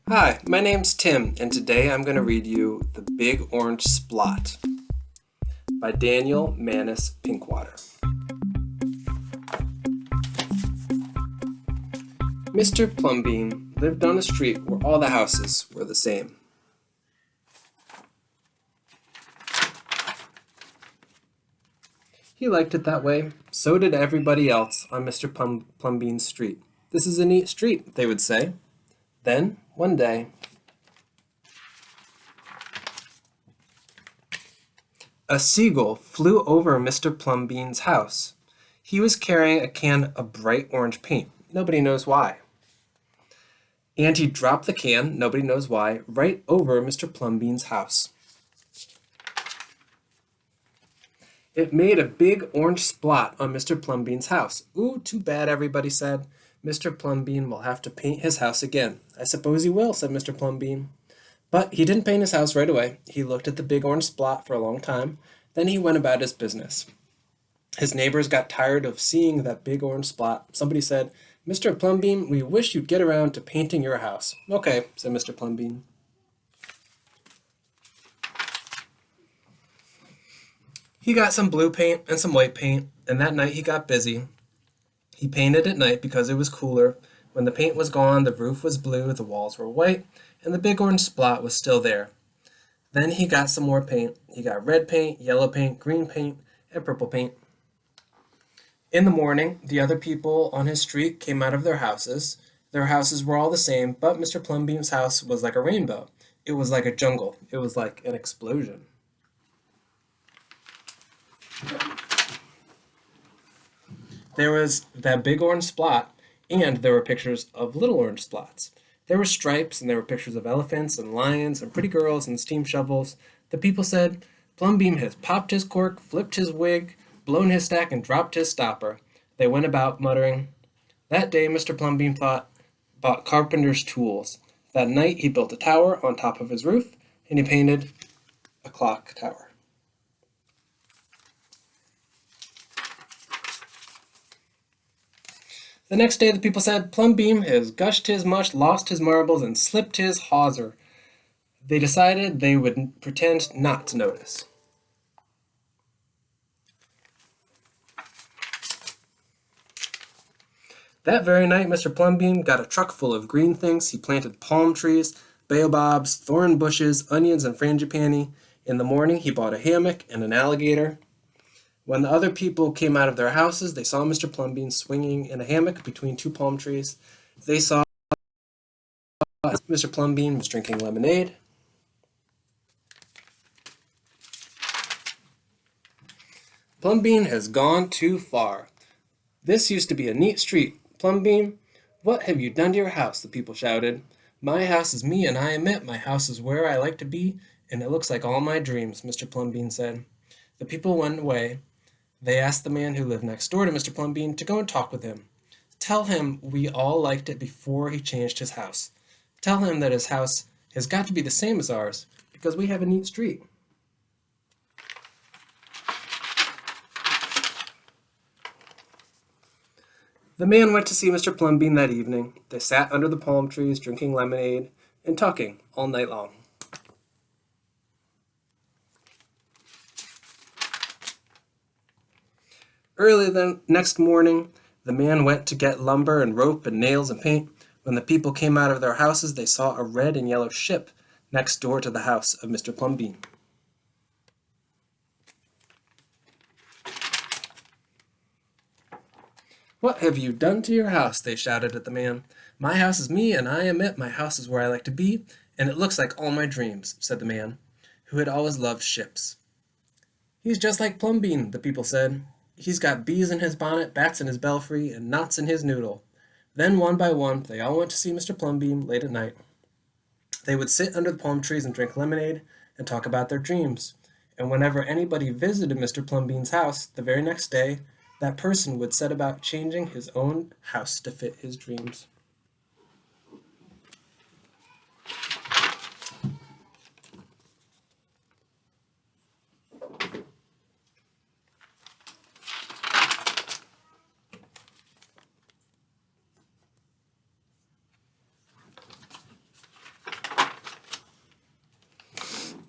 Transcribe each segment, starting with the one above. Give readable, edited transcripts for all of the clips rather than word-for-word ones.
Hi, my name's Tim, and today I'm going to read you The Big Orange Splot by Daniel Manus Pinkwater. Mr. Plumbeam lived on a street where all the houses were the same. He liked it that way. So did everybody else on Mr. Plumbeam's street. This is a neat street, they would say. Then, one day, a seagull flew over Mr. Plumbeam's house. He was carrying a can of bright orange paint. Nobody knows why. And he dropped the can, nobody knows why, right over Mr. Plumbeam's house. It made a big orange splot on Mr. Plumbeam's house. Ooh, too bad, everybody said. Mr. Plumbeam will have to paint his house again. I suppose he will, said Mr. Plumbeam. But he didn't paint his house right away. He looked at the big orange splot for a long time. Then he went about his business. His neighbors got tired of seeing that big orange spot. Somebody said, "Mr. Plumbeam, we wish you'd get around to painting your house." "Okay," said Mr. Plumbeam. He got some blue paint and some white paint, and that night he got busy. He painted at night because it was cooler. When the paint was gone, the roof was blue, the walls were white, and the big orange spot was still there. Then he got some more paint. He got red paint, yellow paint, green paint, and purple paint. In the morning, the other people on his street came out of their houses. Their houses were all the same, but Mr. Plumbeam's house was like a rainbow. It was like a jungle. It was like an explosion. There was that big orange spot, and there were pictures of little orange spots. There were stripes, and there were pictures of elephants and lions and pretty girls and steam shovels. The people said, "Plumbeam has popped his cork, flipped his wig, blown his stack, and dropped his stopper." They went about muttering. That day Mr. Plumbeam bought carpenter's tools. That night he built a tower on top of his roof, and he painted a clock tower. The next day the people said, "Plumbeam has gushed his mush, lost his marbles, and slipped his hawser." They decided they would pretend not to notice. That very night Mr. Plumbeam got a truck full of green things. He planted palm trees, baobabs, thorn bushes, onions, and frangipani. In the morning he bought a hammock and an alligator. When the other people came out of their houses, they saw Mr. Plumbeam swinging in a hammock between two palm trees. They saw Mr. Plumbeam was drinking lemonade. Plumbeam has gone too far. This used to be a neat street. "Plumbeam, what have you done to your house?" the people shouted. "My house is me and I am it. My house is where I like to be, and it looks like all my dreams," Mr. Plumbeam said. The people went away. They asked the man who lived next door to Mr. Plumbeam to go and talk with him. Tell him we all liked it before he changed his house. Tell him that his house has got to be the same as ours because we have a neat street. The man went to see Mr. Plumbeam that evening. They sat under the palm trees drinking lemonade and talking all night long. Early the next morning, the man went to get lumber and rope and nails and paint. When the people came out of their houses, they saw a red and yellow ship next door to the house of Mr. Plumbeam. "What have you done to your house?" they shouted at the man. "My house is me and I am it. My house is where I like to be, and it looks like all my dreams," said the man, who had always loved ships. "He's just like Plumbeam," the people said. "He's got bees in his bonnet, bats in his belfry, and knots in his noodle." Then one by one they all went to see Mr. Plumbeam late at night. They would sit under the palm trees and drink lemonade and talk about their dreams. And whenever anybody visited Mr. Plumbeam's house the very next day, that person would set about changing his own house to fit his dreams.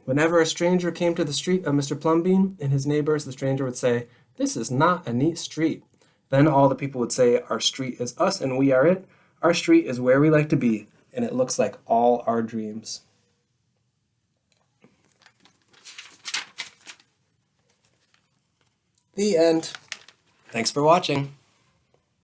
Whenever a stranger came to the street of Mr. Plumbean and his neighbors, the stranger would say, "This is not a neat street." Then all the people would say, "Our street is us and we are it. Our street is where we like to be, and it looks like all our dreams." The end. Thanks for watching.